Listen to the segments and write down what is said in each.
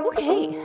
Okay.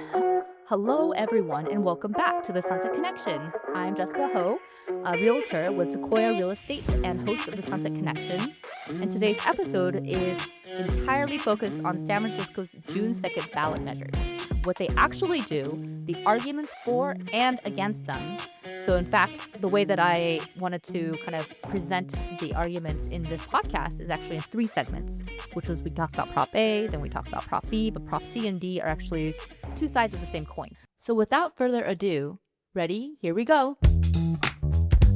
Hello, everyone, and welcome back to the Sunset Connection. I'm Jessica Ho, a realtor with Sequoia Real Estate and host of the Sunset Connection. And today's episode is entirely focused on San Francisco's June 2nd ballot measures, what they actually do, the arguments for and against them. So, in fact, the way that I wanted to kind of present the arguments in this podcast is actually in three segments, which was we talked about Prop A, then we talked about Prop B, but Prop C and D are actually two sides of the same coin. So without further ado, ready? Here we go.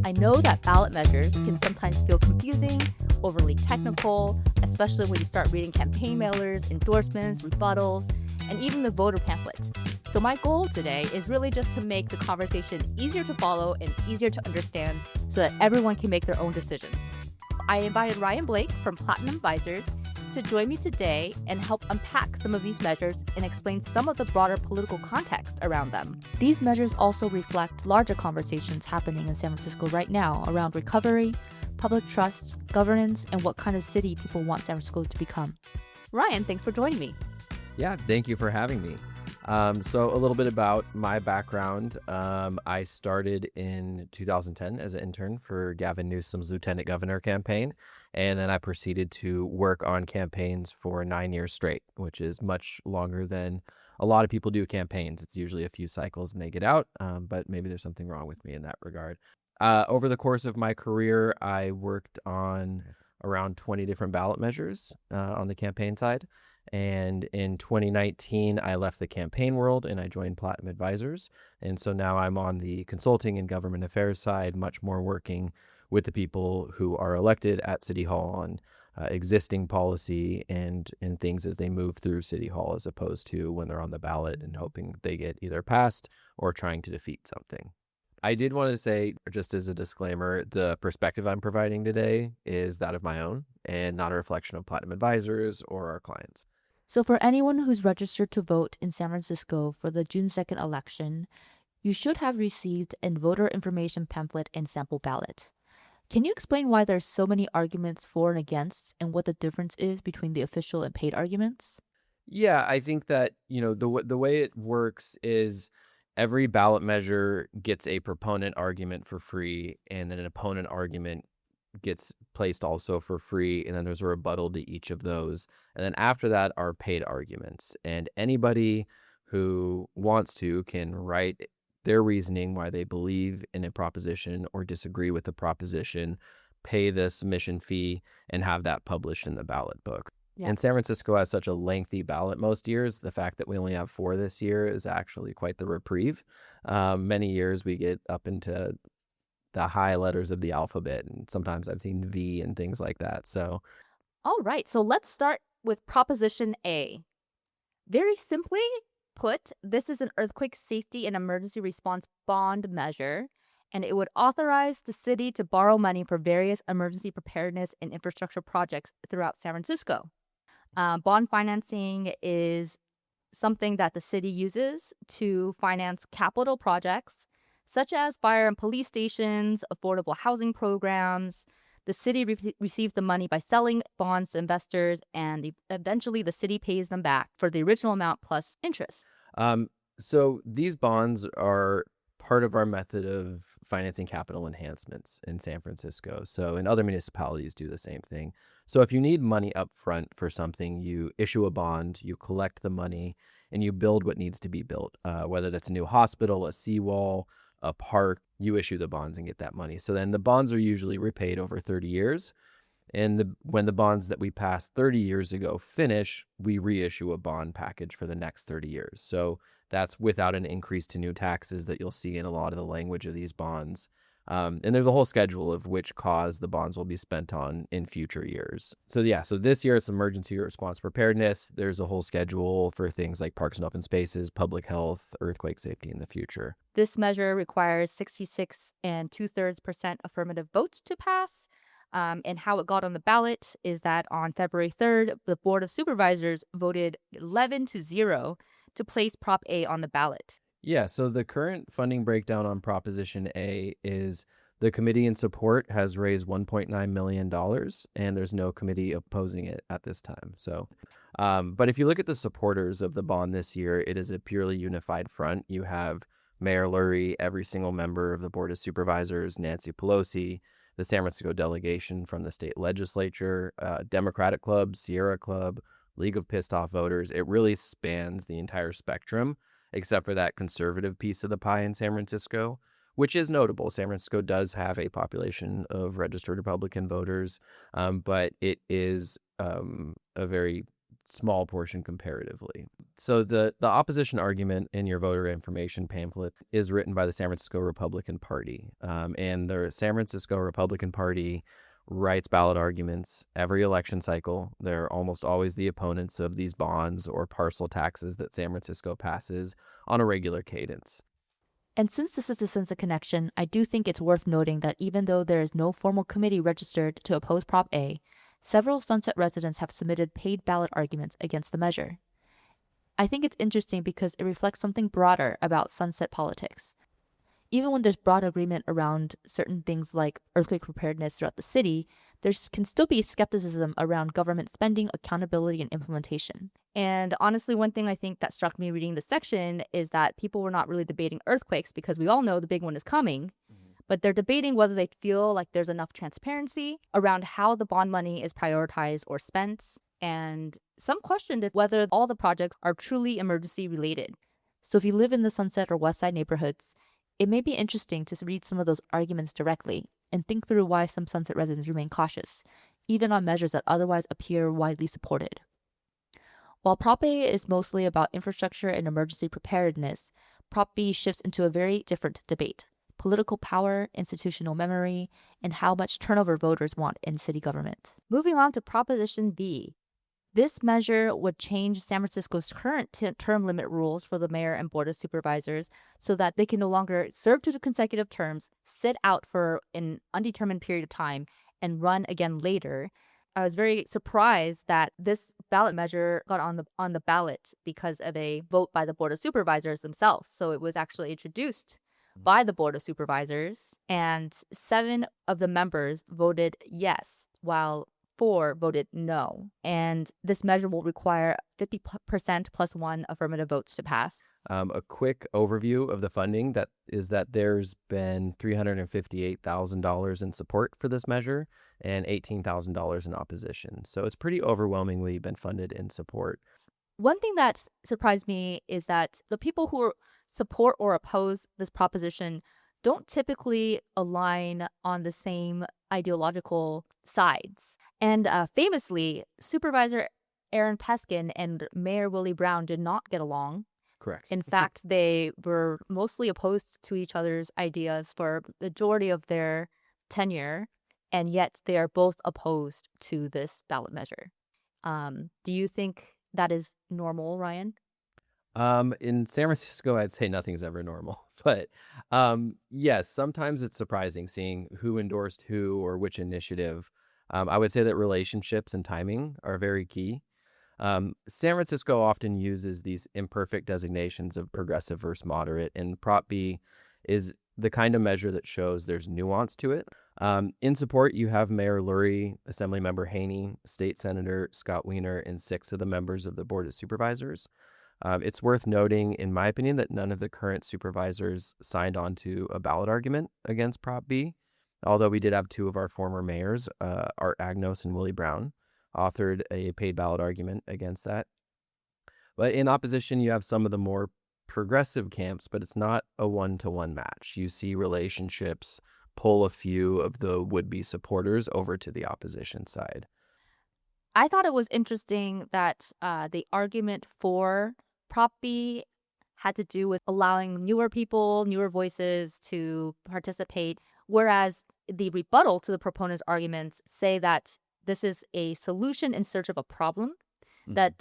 I know that ballot measures can sometimes feel confusing, overly technical, especially when you start reading campaign mailers, endorsements, rebuttals, and even the voter pamphlet. So my goal today is really just to make the conversation easier to follow and easier to understand so that everyone can make their own decisions. I invited Ryan Blake from Platinum Advisors to join me today and help unpack some of these measures and explain some of the broader political context around them. These measures also reflect larger conversations happening in San Francisco right now around recovery, public trust, governance, and what kind of city people want San Francisco to become. Ryan, thanks for joining me. Yeah, thank you for having me. So a little bit about my background. I started in 2010 as an intern for Gavin Newsom's lieutenant governor campaign. And then I proceeded to work on campaigns for 9 years straight, which is much longer than a lot of people do campaigns. It's usually a few cycles and they get out, but maybe there's something wrong with me in that regard. Over the course of my career, I worked on around 20 different ballot measures on the campaign side. And in 2019, I left the campaign world and I joined Platinum Advisors. And so now I'm on the consulting and government affairs side, much more working with the people who are elected at City Hall on existing policy and things as they move through City Hall, as opposed to when they're on the ballot and hoping they get either passed or trying to defeat something. I did want to say, just as a disclaimer, the perspective I'm providing today is that of my own and not a reflection of Platinum Advisors or our clients. So for anyone who's registered to vote in San Francisco for the June 2nd election, you should have received a voter information pamphlet and sample ballot. Can you explain why there's so many arguments for and against and what the difference is between the official and paid arguments? Yeah, I think that, the way it works is every ballot measure gets a proponent argument for free, and then an opponent argument gets placed also for free, and then there's a rebuttal to each of those. And then after that are paid arguments. And anybody who wants to can write their reasoning why they believe in a proposition or disagree with the proposition, pay the submission fee, and have that published in the ballot book. Yeah. And San Francisco has such a lengthy ballot most years. The fact that we only have 4 this year is actually quite the reprieve. Many years we get up into the high letters of the alphabet, and sometimes I've seen V and things like that. So, All right, so let's start with Proposition A. Very simply put, this is an earthquake safety and emergency response bond measure, and it would authorize the city to borrow money for various emergency preparedness and infrastructure projects throughout San Francisco. Bond financing is something that the city uses to finance capital projects such as fire and police stations, affordable housing programs. The city receives the money by selling bonds to investors, and eventually the city pays them back for the original amount plus interest. so these bonds are part of our method of financing capital enhancements in San Francisco. So, and other municipalities do the same thing. So if you need money up front for something, you issue a bond, you collect the money, and you build what needs to be built, whether that's a new hospital, a seawall, a park. You issue the bonds and get that money. So then the bonds are usually repaid over 30 years. And when the bonds that we passed 30 years ago finish, we reissue a bond package for the next 30 years. So that's without an increase to new taxes that you'll see in a lot of the language of these bonds. And there's a whole schedule of which cause the bonds will be spent on in future years. So this year it's emergency response preparedness. There's a whole schedule for things like parks and open spaces, public health, earthquake safety in the future. This measure requires 66 and 2/3% affirmative votes to pass. And how it got on the ballot is that on February 3rd, the Board of Supervisors voted 11-0 to place Prop A on the ballot. Yeah, so the current funding breakdown on Proposition A is the committee in support has raised $1.9 million, and there's no committee opposing it at this time. So But if you look at the supporters of the bond this year, it is a purely unified front. You have Mayor Lurie, every single member of the Board of Supervisors, Nancy Pelosi, the San Francisco delegation from the state legislature, Democratic Club, Sierra Club, League of Pissed Off Voters. It really spans the entire spectrum, except for that conservative piece of the pie in San Francisco, which is notable. San Francisco does have a population of registered Republican voters, but it is a very small portion comparatively. So the opposition argument in your voter information pamphlet is written by the San Francisco Republican Party. And the San Francisco Republican Party writes ballot arguments every election cycle. They're almost always the opponents of these bonds or parcel taxes that San Francisco passes on a regular cadence. And since this is the Sunset Connection, I do think it's worth noting that even though there is no formal committee registered to oppose Prop A, several Sunset residents have submitted paid ballot arguments against the measure. I think it's interesting because it reflects something broader about Sunset politics. Even when there's broad agreement around certain things like earthquake preparedness throughout the city, there can still be skepticism around government spending, accountability, and implementation. And honestly, one thing I think that struck me reading this section is that people were not really debating earthquakes because we all know the big one is coming, but they're debating whether they feel like there's enough transparency around how the bond money is prioritized or spent. And some questioned whether all the projects are truly emergency related. So if you live in the Sunset or West Side neighborhoods, it may be interesting to read some of those arguments directly and think through why some Sunset residents remain cautious, even on measures that otherwise appear widely supported. While Prop A is mostly about infrastructure and emergency preparedness, Prop B shifts into a very different debate: political power, institutional memory, and how much turnover voters want in city government. Moving on to Proposition B. This measure would change San Francisco's current term limit rules for the mayor and board of supervisors so that they can no longer serve 2 consecutive terms, sit out for an undetermined period of time, and run again later. I was very surprised that this ballot measure got on the ballot because of a vote by the board of supervisors themselves. So it was actually introduced by the board of supervisors, and 7 of the members voted yes, while 4 voted no. And this measure will require 50% plus 1 affirmative votes to pass. A quick overview of the funding that there's been $358,000 in support for this measure and $18,000 in opposition. So it's pretty overwhelmingly been funded in support. One thing that surprised me is that the people who support or oppose this proposition don't typically align on the same ideological sides. And famously, Supervisor Aaron Peskin and Mayor Willie Brown did not get along. Correct. In fact, they were mostly opposed to each other's ideas for the majority of their tenure, and yet they are both opposed to this ballot measure. Do you think that is normal, Ryan? In San Francisco, I'd say nothing's ever normal. But yes, sometimes it's surprising seeing who endorsed who or which initiative. I would say that relationships and timing are very key. San Francisco often uses these imperfect designations of progressive versus moderate, and Prop B is the kind of measure that shows there's nuance to it. In support, you have Mayor Lurie, Assemblymember Haney, State Senator Scott Wiener, and 6 of the members of the Board of Supervisors. It's worth noting, in my opinion, that none of the current supervisors signed on to a ballot argument against Prop B, although we did have 2 of our former mayors, Art Agnos and Willie Brown, authored a paid ballot argument against that. But in opposition, you have some of the more progressive camps, but it's not a one-to-one match. You see relationships pull a few of the would-be supporters over to the opposition side. I thought it was interesting that the argument for Prop B had to do with allowing newer people, newer voices to participate, whereas the rebuttal to the proponent's arguments say that this is a solution in search of a problem, that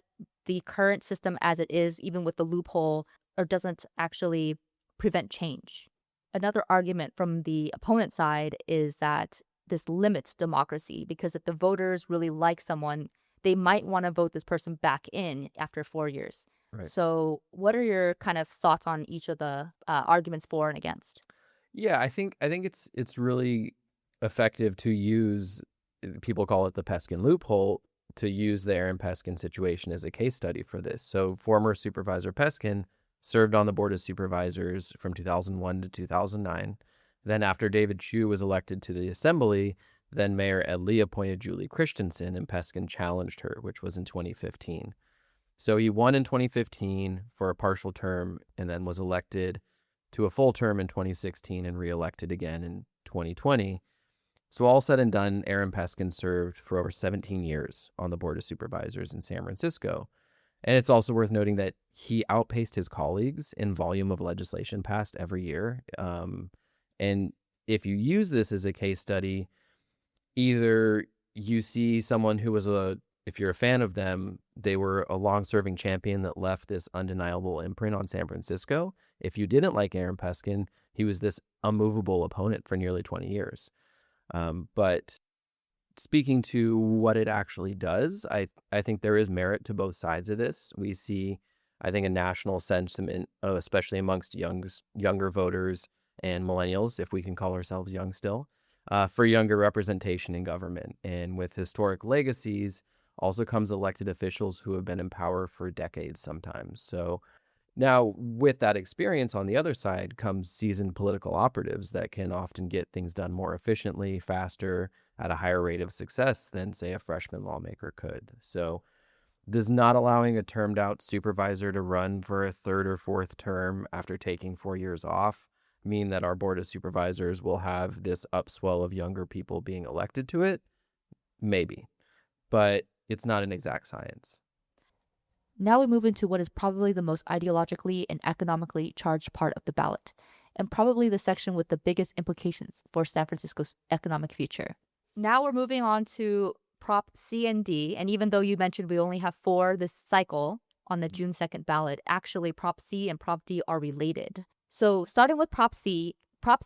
the current system as it is, even with the loophole, or doesn't actually prevent change. Another argument from the opponent side is that this limits democracy because if the voters really like someone, they might want to vote this person back in after 4 years. Right. So what are your kind of thoughts on each of the arguments for and against? Yeah, I think it's really effective to use, people call it the Peskin loophole, to use the Aaron Peskin situation as a case study for this. So former Supervisor Peskin served on the Board of Supervisors from 2001 to 2009. Then after David Chu was elected to the Assembly, then Mayor Ed Lee appointed Julie Christensen, and Peskin challenged her, which was in 2015. So he won in 2015 for a partial term and then was elected to a full term in 2016 and reelected again in 2020. So all said and done, Aaron Peskin served for over 17 years on the Board of Supervisors in San Francisco. And it's also worth noting that he outpaced his colleagues in volume of legislation passed every year. And if you use this as a case study, either you see someone who was if you're a fan of them, they were a long-serving champion that left this undeniable imprint on San Francisco. If you didn't like Aaron Peskin, he was this unmovable opponent for nearly 20 years. But speaking to what it actually does, I think there is merit to both sides of this. We see, I think, a national sentiment, especially amongst younger voters and millennials, if we can call ourselves young still, for younger representation in government. And with historic legacies also comes elected officials who have been in power for decades sometimes. So now with that experience on the other side comes seasoned political operatives that can often get things done more efficiently, faster, at a higher rate of success than, say, a freshman lawmaker could. So does not allowing a termed out supervisor to run for a third or fourth term after taking 4 years off mean that our Board of Supervisors will have this upswell of younger people being elected to it? Maybe, but it's not an exact science. Now we move into what is probably the most ideologically and economically charged part of the ballot, and probably the section with the biggest implications for San Francisco's economic future. Now we're moving on to Prop C and D, and even though you mentioned we only have 4 this cycle on the June 2nd ballot, actually Prop C and Prop D are related. So starting with Prop C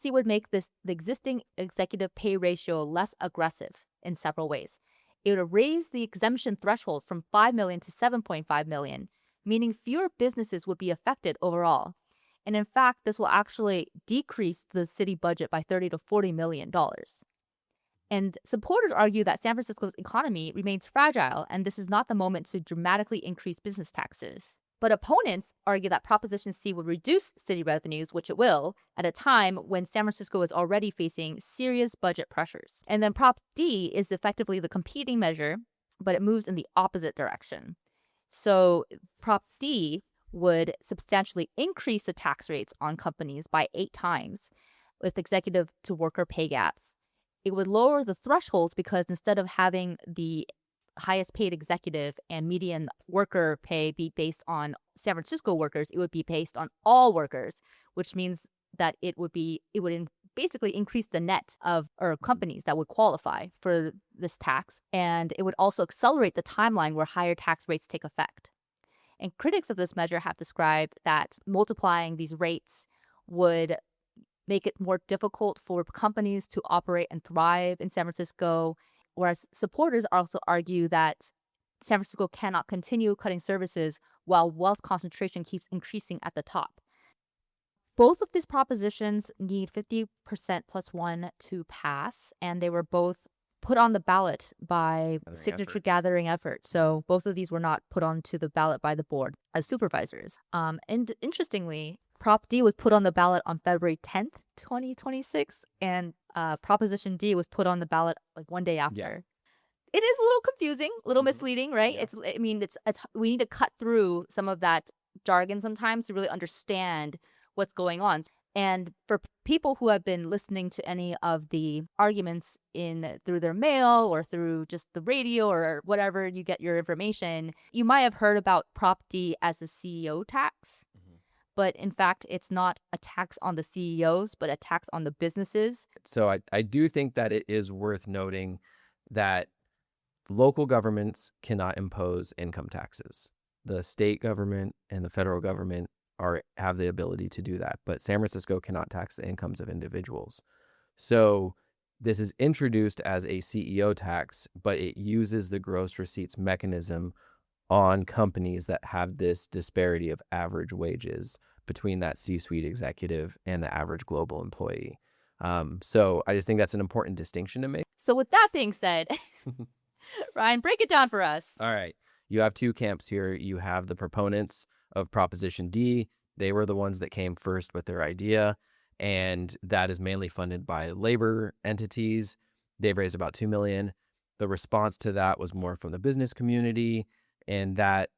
would make the existing executive pay ratio less aggressive in several ways. It would raise the exemption threshold from 5 million to 7.5 million, meaning fewer businesses would be affected overall. And in fact, this will actually decrease the city budget by $30 to $40 million. And supporters argue that San Francisco's economy remains fragile, and this is not the moment to dramatically increase business taxes. But opponents argue that Proposition C would reduce city revenues, which it will, at a time when San Francisco is already facing serious budget pressures. And then Prop D is effectively the competing measure, but it moves in the opposite direction. So Prop D would substantially increase the tax rates on companies by 8 times with executive to worker pay gaps. It would lower the thresholds because instead of having the highest paid executive and median worker pay be based on San Francisco workers, it would be based on all workers, which means that it would basically increase the net of companies that would qualify for this tax, and it would also accelerate the timeline where higher tax rates take effect. And critics of this measure have described that multiplying these rates would make it more difficult for companies to operate and thrive in San Francisco, whereas supporters also argue that San Francisco cannot continue cutting services while wealth concentration keeps increasing at the top. Both of these propositions need 50% plus 1 to pass, and they were both put on the ballot by signature gathering effort. So both of these were not put onto the ballot by the Board of Supervisors. And interestingly, Prop D was put on the ballot on February 10th, 2026, and Proposition D was put on the ballot like 1 day after. Yeah. It is a little confusing, a little misleading, right? Yeah. It's we need to cut through some of that jargon sometimes to really understand what's going on. And for people who have been listening to any of the arguments through their mail or through just the radio or whatever you get your information, you might have heard about Prop D as a CEO tax. But in fact, it's not a tax on the CEOs, but a tax on the businesses. So I do think that it is worth noting that local governments cannot impose income taxes. The state government and the federal government have the ability to do that, but San Francisco cannot tax the incomes of individuals. So this is introduced as a CEO tax, but it uses the gross receipts mechanism on companies that have this disparity of average wages between that C-suite executive and the average global employee. So I just think that's an important distinction to make. So with that being said, Ryan, break it down for us. All right. You have two camps here. You have the proponents of Proposition D. They were the ones that came first with their idea, and that is mainly funded by labor entities. They've raised about 2 million. The response to that was more from the business community, and that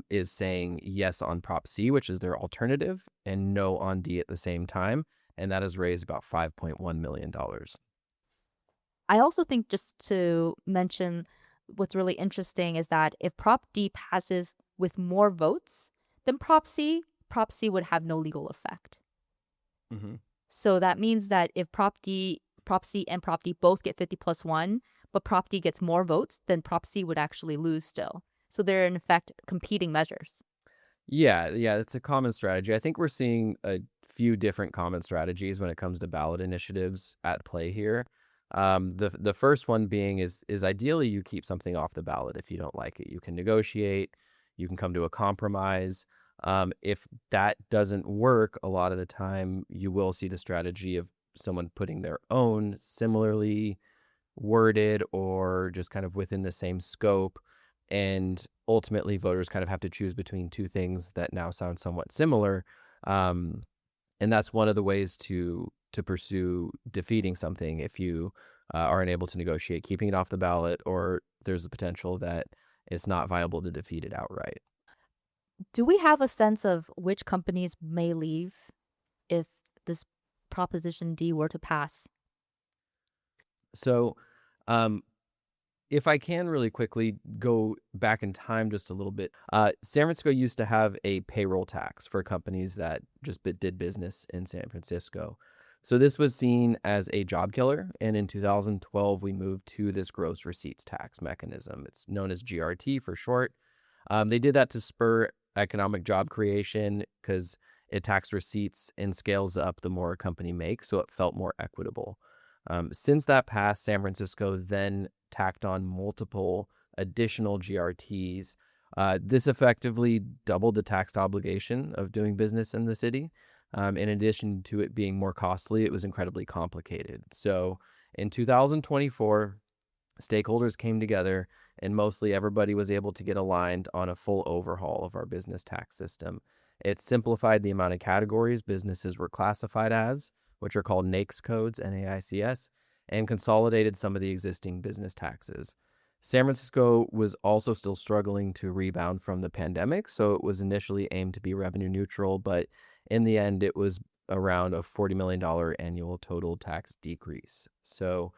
is saying yes on Prop C, which is their alternative, and no on D at the same time, and that has raised about $5.1 million. I also think just to mention what's really interesting is that if Prop D passes with more votes than Prop C would have no legal effect. Mm-hmm. So that means that if Prop C and Prop D both get 50 plus 1, but Prop D gets more votes, then Prop C would actually lose still. So they're in effect competing measures. Yeah, it's a common strategy. I think we're seeing a few different common strategies when it comes to ballot initiatives at play here. The first one being is ideally you keep something off the ballot if you don't like it. You can negotiate, you can come to a compromise. If that doesn't work, a lot of the time you will see the strategy of someone putting their own similarly worded or just kind of within the same scope. And ultimately, voters kind of have to choose between two things that now sound somewhat similar. Um, and that's one of the ways to pursue defeating something if you aren't able to negotiate keeping it off the ballot, or there's the potential that it's not viable to defeat it outright. Do we have a sense of which companies may leave if this Proposition D were to pass? So, um, if I can really quickly go back in time just a little bit, San Francisco used to have a payroll tax for companies that just did business in San Francisco. So this was seen as a job killer. And in 2012, we moved to this gross receipts tax mechanism. It's known as GRT for short. They did that to spur economic job creation because it taxed receipts and scales up the more a company makes. So it felt more equitable. Since that passed, San Francisco then tacked on multiple additional GRTs. This effectively doubled the tax obligation of doing business in the city. In addition to it being more costly, it was incredibly complicated. So in 2024, stakeholders came together and mostly everybody was able to get aligned on a full overhaul of our business tax system. It simplified the amount of categories businesses were classified as, which are called NAICS codes, NAICS, and consolidated some of the existing business taxes. San Francisco was also still struggling to rebound from the pandemic, so it was initially aimed to be revenue neutral, but in the end, it was around a $40 million annual total tax decrease. So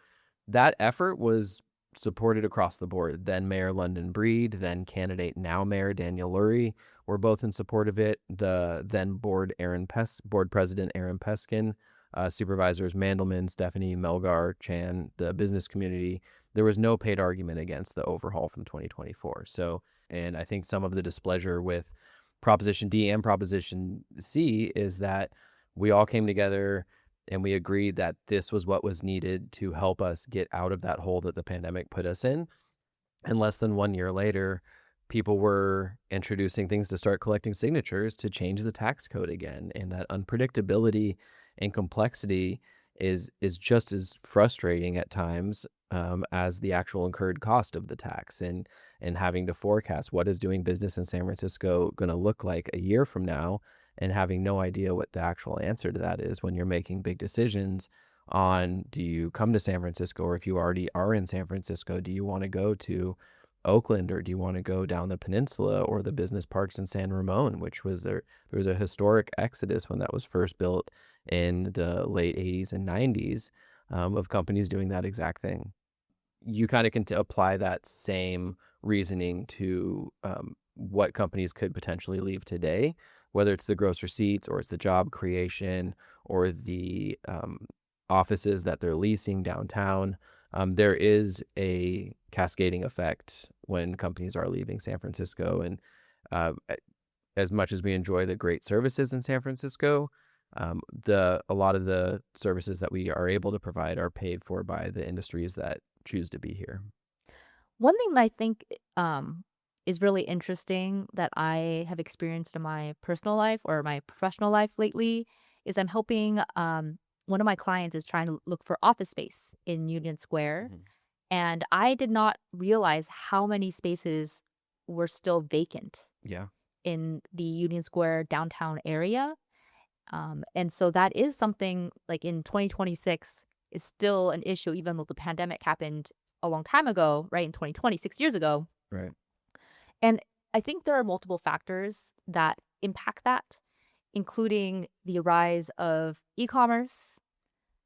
that effort was supported across the board. Then Mayor London Breed, then candidate now Mayor Daniel Lurie were both in support of it. The then board president Aaron Peskin, supervisors Mandelman, Stephanie, Melgar, Chan, the business community. There was no paid argument against the overhaul from 2024. So, and I think some of the displeasure with Proposition D and Proposition C is that we all came together and we agreed that this was what was needed to help us get out of that hole that the pandemic put us in. And less than 1 year later, people were introducing things to start collecting signatures to change the tax code again. And that unpredictability and complexity is just as frustrating at times as the actual incurred cost of the tax and having to forecast what is doing business in San Francisco going to look like a year from now and having no idea what the actual answer to that is when you're making big decisions on do you come to San Francisco, or if you already are in San Francisco, do you want to go to Oakland, or do you want to go down the peninsula or the business parks in San Ramon, which was there was a historic exodus when that was first built in the late 80s and 90s of companies doing that exact thing. You kind of can apply that same reasoning to what companies could potentially leave today, whether it's the gross receipts or it's the job creation or the offices that they're leasing downtown. There is a cascading effect when companies are leaving San Francisco. And as much as we enjoy the great services in San Francisco, a lot of the services that we are able to provide are paid for by the industries that choose to be here. One thing that I think is really interesting that I have experienced in my personal life or my professional life lately is I'm helping one of my clients is trying to look for office space in Union Square. Mhm. And I did not realize how many spaces were still vacant Yeah. in the Union Square downtown area. And so that is something like in 2026 is still an issue, even though the pandemic happened a long time ago, right? In 2020, 6 years ago. Right. And I think there are multiple factors that impact that, including the rise of e-commerce,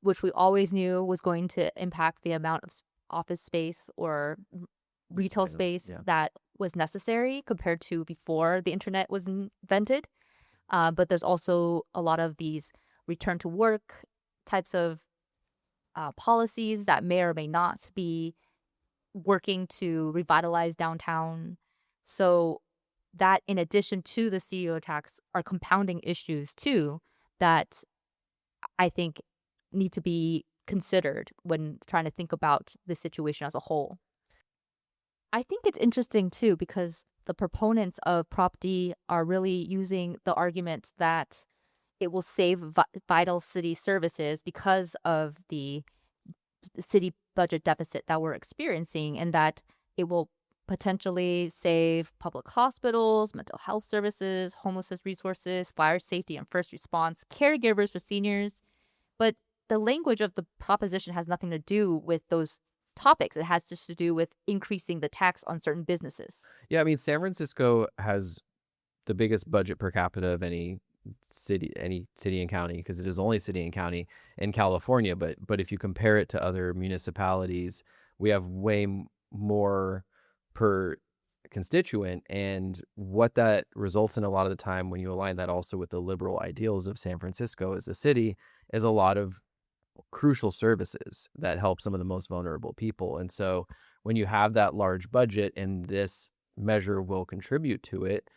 which we always knew was going to impact the amount of office space or retail space Yeah. that was necessary compared to before the internet was invented. But there's also a lot of these return to work types of policies that may or may not be working to revitalize downtown. So that in addition to the CEO tax are compounding issues too that I think need to be considered when trying to think about the situation as a whole. I think it's interesting too because the proponents of Prop D are really using the argument that it will save vital city services because of the city budget deficit that we're experiencing, and that it will potentially save public hospitals, mental health services, homelessness resources, fire safety and first response, caregivers for seniors. But the language of the proposition has nothing to do with those topics. It has just to do with increasing the tax on certain businesses. Yeah, I mean, San Francisco has the biggest budget per capita of any city and county, because it is only city and county in California. But if you compare it to other municipalities, we have way more per constituent, and what that results in a lot of the time when you align that also with the liberal ideals of San Francisco as a city is a lot of crucial services that help some of the most vulnerable people. And so when you have that large budget and this measure will contribute to it,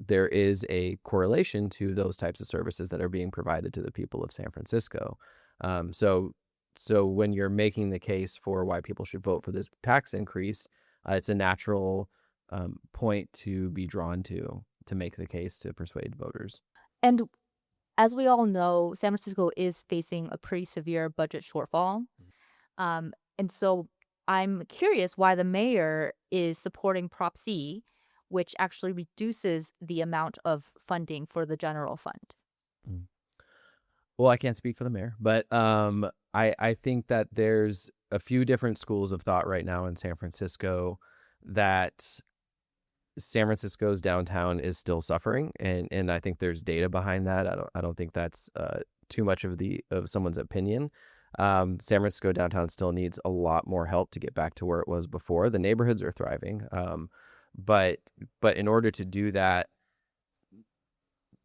there is a correlation to those types of services that are being provided to the people of San Francisco. So when you're making the case for why people should vote for this tax increase, it's a natural point to be drawn to make the case to persuade voters. And as we all know, San Francisco is facing a pretty severe budget shortfall. And so I'm curious why the mayor is supporting Prop C, which actually reduces the amount of funding for the general fund. Well, I can't speak for the mayor, but I think that there's a few different schools of thought right now in San Francisco that San Francisco's downtown is still suffering, and I think there's data behind that. I don't think that's too much of someone's opinion. San Francisco downtown still needs a lot more help to get back to where it was before. The neighborhoods are thriving, but in order to do that,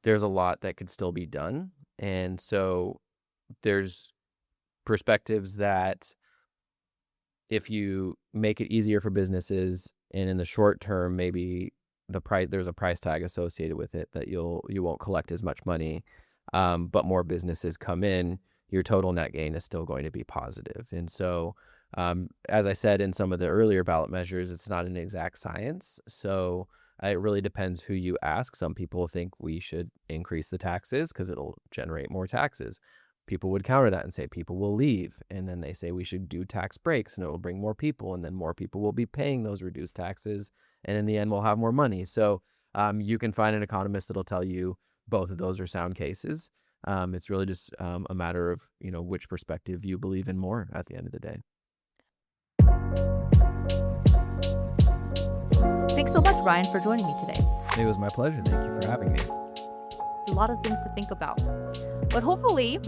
there's a lot that could still be done, and so there's perspectives that if you make it easier for businesses, and in the short term, maybe there's a price tag associated with it that you won't collect as much money, but more businesses come in, your total net gain is still going to be positive. And so, as I said in some of the earlier ballot measures, it's not an exact science. So it really depends who you ask. Some people think we should increase the taxes because it'll generate more taxes. People would counter that and say people will leave. And then they say we should do tax breaks and it will bring more people. And then more people will be paying those reduced taxes. And in the end, we'll have more money. So you can find an economist that'll tell you both of those are sound cases. It's really just a matter of, which perspective you believe in more at the end of the day. Thanks so much, Ryan, for joining me today. It was my pleasure. Thank you for having me. A lot of things to think about. But hopefully,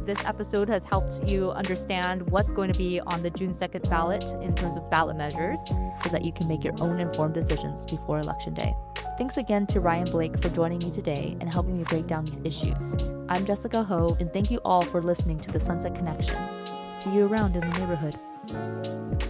this episode has helped you understand what's going to be on the June 2nd ballot in terms of ballot measures so that you can make your own informed decisions before Election Day. Thanks again to Ryan Blake for joining me today and helping me break down these issues. I'm Jessica Ho, and thank you all for listening to the Sunset Connection. See you around in the neighborhood.